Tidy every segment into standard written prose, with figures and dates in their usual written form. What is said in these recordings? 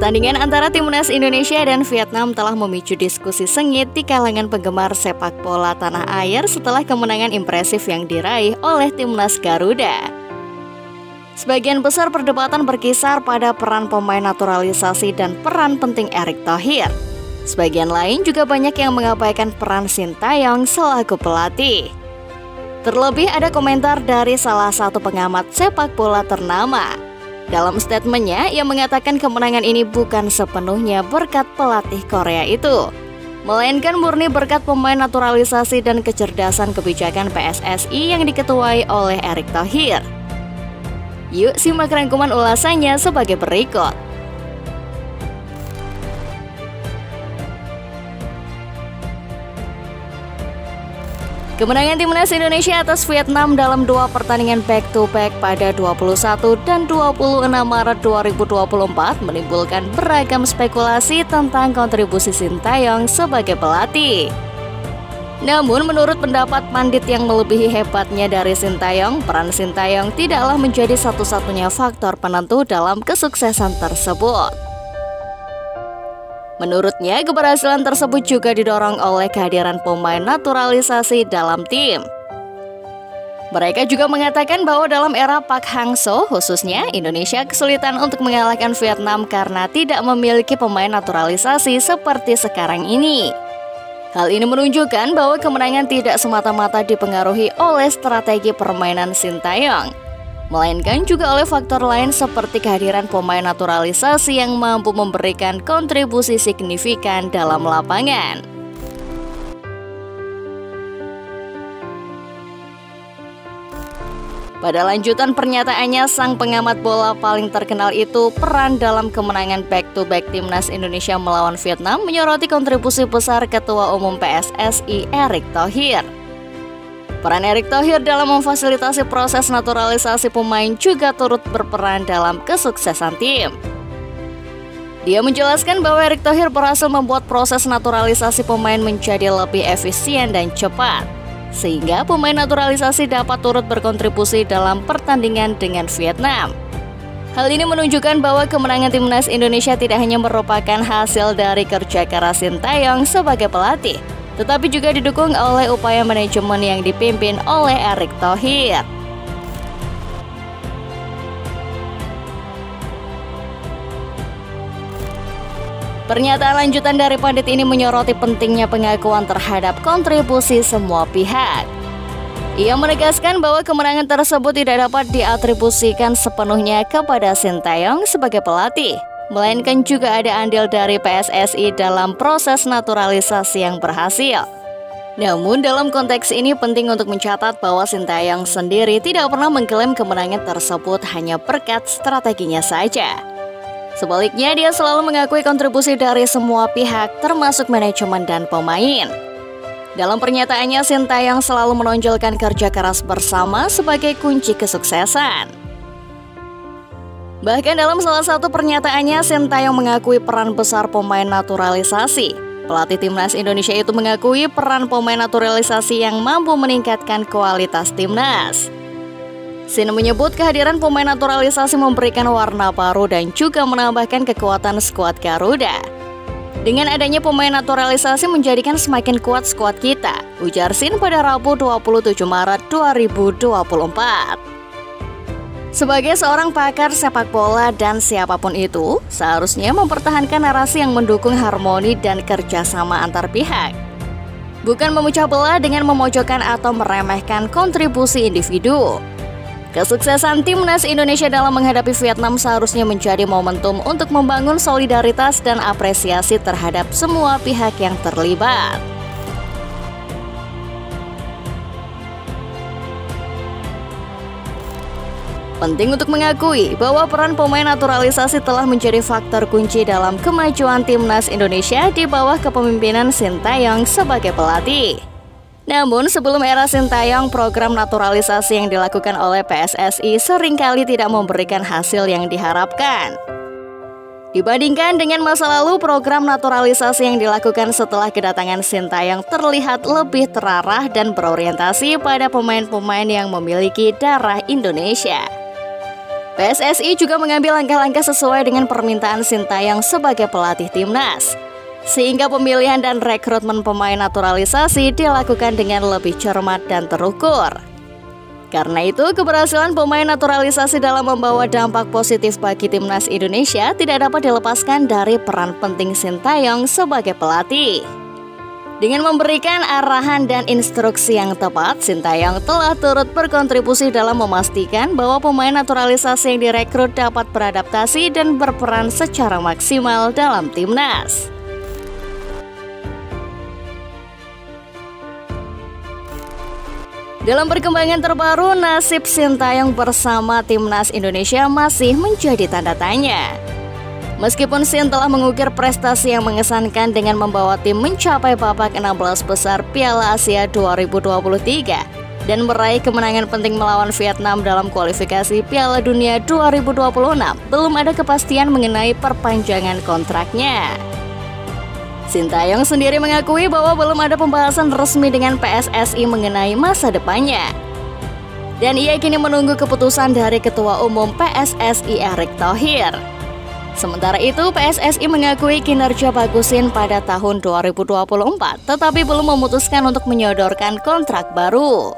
Pertandingan antara Timnas Indonesia dan Vietnam telah memicu diskusi sengit di kalangan penggemar sepak bola tanah air setelah kemenangan impresif yang diraih oleh Timnas Garuda. Sebagian besar perdebatan berkisar pada peran pemain naturalisasi dan peran penting Erick Thohir. Sebagian lain juga banyak yang mengabaikan peran Sintayong selaku pelatih. Terlebih ada komentar dari salah satu pengamat sepak bola ternama. Dalam statementnya, ia mengatakan kemenangan ini bukan sepenuhnya berkat pelatih Korea itu, melainkan murni berkat pemain naturalisasi dan kecerdasan kebijakan PSSI yang diketuai oleh Erick Thohir. Yuk simak rangkuman ulasannya sebagai berikut. Kemenangan Timnas Indonesia atas Vietnam dalam dua pertandingan back-to-back pada 21 dan 26 Maret 2024 menimbulkan beragam spekulasi tentang kontribusi Sintayong sebagai pelatih. Namun menurut pendapat pandit yang melebihi hebatnya dari Sintayong, peran Sintayong tidaklah menjadi satu-satunya faktor penentu dalam kesuksesan tersebut. Menurutnya, keberhasilan tersebut juga didorong oleh kehadiran pemain naturalisasi dalam tim. Mereka juga mengatakan bahwa dalam era Park Hang-seo khususnya, Indonesia kesulitan untuk mengalahkan Vietnam karena tidak memiliki pemain naturalisasi seperti sekarang ini. Hal ini menunjukkan bahwa kemenangan tidak semata-mata dipengaruhi oleh strategi permainan Sintayong, melainkan juga oleh faktor lain seperti kehadiran pemain naturalisasi yang mampu memberikan kontribusi signifikan dalam lapangan. Pada lanjutan pernyataannya, sang pengamat bola paling terkenal itu peran dalam kemenangan back-to-back Timnas Indonesia melawan Vietnam menyoroti kontribusi besar Ketua Umum PSSI Erick Thohir. Peran Erick Thohir dalam memfasilitasi proses naturalisasi pemain juga turut berperan dalam kesuksesan tim. Dia menjelaskan bahwa Erick Thohir berhasil membuat proses naturalisasi pemain menjadi lebih efisien dan cepat, sehingga pemain naturalisasi dapat turut berkontribusi dalam pertandingan dengan Vietnam. Hal ini menunjukkan bahwa kemenangan Timnas Indonesia tidak hanya merupakan hasil dari kerja keras Sintayong sebagai pelatih, tetapi juga didukung oleh upaya manajemen yang dipimpin oleh Erick Thohir. Pernyataan lanjutan dari pandit ini menyoroti pentingnya pengakuan terhadap kontribusi semua pihak. Ia menegaskan bahwa kemenangan tersebut tidak dapat diatribusikan sepenuhnya kepada Sintayong sebagai pelatih, melainkan juga ada andil dari PSSI dalam proses naturalisasi yang berhasil. Namun dalam konteks ini penting untuk mencatat bahwa Sintayong sendiri tidak pernah mengklaim kemenangan tersebut hanya berkat strateginya saja. Sebaliknya, dia selalu mengakui kontribusi dari semua pihak, termasuk manajemen dan pemain. Dalam pernyataannya, Sintayong selalu menonjolkan kerja keras bersama sebagai kunci kesuksesan. Bahkan dalam salah satu pernyataannya, Sintayong mengakui peran besar pemain naturalisasi. Pelatih Timnas Indonesia itu mengakui peran pemain naturalisasi yang mampu meningkatkan kualitas timnas. Sin menyebut kehadiran pemain naturalisasi memberikan warna baru dan juga menambahkan kekuatan skuad Garuda. Dengan adanya pemain naturalisasi menjadikan semakin kuat skuad kita, ujar Sin pada Rabu 27 Maret 2024. Sebagai seorang pakar sepak bola dan siapapun itu, seharusnya mempertahankan narasi yang mendukung harmoni dan kerjasama antar pihak. Bukan memecah belah dengan memojokkan atau meremehkan kontribusi individu. Kesuksesan Timnas Indonesia dalam menghadapi Vietnam seharusnya menjadi momentum untuk membangun solidaritas dan apresiasi terhadap semua pihak yang terlibat. Penting untuk mengakui bahwa peran pemain naturalisasi telah menjadi faktor kunci dalam kemajuan Timnas Indonesia di bawah kepemimpinan Sintayong sebagai pelatih. Namun sebelum era Sintayong, program naturalisasi yang dilakukan oleh PSSI seringkali tidak memberikan hasil yang diharapkan. Dibandingkan dengan masa lalu, program naturalisasi yang dilakukan setelah kedatangan Sintayong terlihat lebih terarah dan berorientasi pada pemain-pemain yang memiliki darah Indonesia. PSSI juga mengambil langkah-langkah sesuai dengan permintaan Sintayong sebagai pelatih timnas, sehingga pemilihan dan rekrutmen pemain naturalisasi dilakukan dengan lebih cermat dan terukur. Karena itu, keberhasilan pemain naturalisasi dalam membawa dampak positif bagi timnas Indonesia tidak dapat dilepaskan dari peran penting Sintayong sebagai pelatih. Dengan memberikan arahan dan instruksi yang tepat, Sintayong telah turut berkontribusi dalam memastikan bahwa pemain naturalisasi yang direkrut dapat beradaptasi dan berperan secara maksimal dalam timnas. Dalam perkembangan terbaru, nasib Sintayong bersama timnas Indonesia masih menjadi tanda tanya. Meskipun Sin telah mengukir prestasi yang mengesankan dengan membawa tim mencapai babak 16 besar Piala Asia 2023 dan meraih kemenangan penting melawan Vietnam dalam kualifikasi Piala Dunia 2026, belum ada kepastian mengenai perpanjangan kontraknya. Sintayong sendiri mengakui bahwa belum ada pembahasan resmi dengan PSSI mengenai masa depannya. Dan ia kini menunggu keputusan dari Ketua Umum PSSI Erick Thohir. Sementara itu, PSSI mengakui kinerja bagus Sin pada tahun 2024, tetapi belum memutuskan untuk menyodorkan kontrak baru.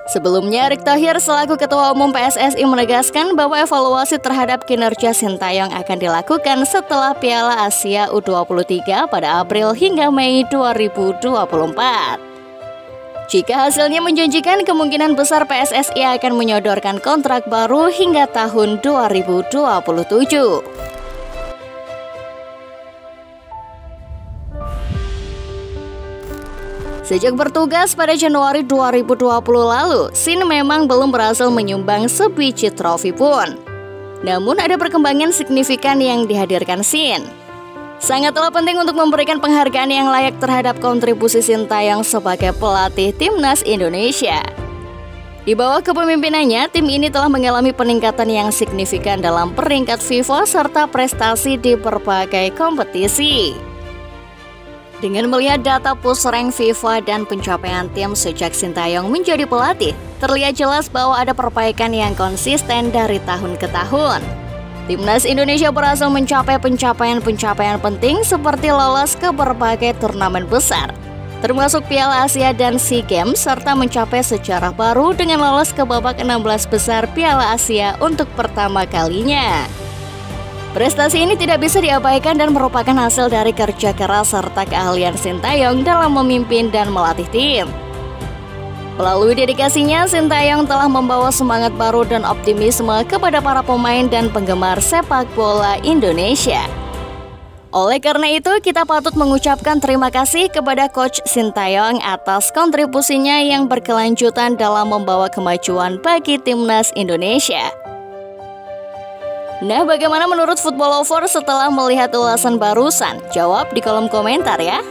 Sebelumnya, Erick Thohir selaku Ketua Umum PSSI menegaskan bahwa evaluasi terhadap kinerja Sintayong akan dilakukan setelah Piala Asia U23 pada April hingga Mei 2024. Jika hasilnya menjanjikan, kemungkinan besar PSSI akan menyodorkan kontrak baru hingga tahun 2027. Sejak bertugas pada Januari 2020 lalu, Sin memang belum berhasil menyumbang sebiji trofi pun. Namun ada perkembangan signifikan yang dihadirkan Sin. Sangatlah penting untuk memberikan penghargaan yang layak terhadap kontribusi Sintayong sebagai pelatih timnas Indonesia. Di bawah kepemimpinannya, tim ini telah mengalami peningkatan yang signifikan dalam peringkat FIFA serta prestasi di berbagai kompetisi. Dengan melihat data push rank FIFA dan pencapaian tim sejak Sintayong menjadi pelatih, terlihat jelas bahwa ada perbaikan yang konsisten dari tahun ke tahun. Timnas Indonesia berhasil mencapai pencapaian-pencapaian penting seperti lolos ke berbagai turnamen besar, termasuk Piala Asia dan SEA Games, serta mencapai sejarah baru dengan lolos ke babak 16 besar Piala Asia untuk pertama kalinya. Prestasi ini tidak bisa diabaikan dan merupakan hasil dari kerja keras serta keahlian Sintayong dalam memimpin dan melatih tim. Melalui dedikasinya, Sintayong telah membawa semangat baru dan optimisme kepada para pemain dan penggemar sepak bola Indonesia. Oleh karena itu, kita patut mengucapkan terima kasih kepada Coach Sintayong atas kontribusinya yang berkelanjutan dalam membawa kemajuan bagi timnas Indonesia. Nah, bagaimana menurut Football Lover setelah melihat ulasan barusan? Jawab di kolom komentar ya.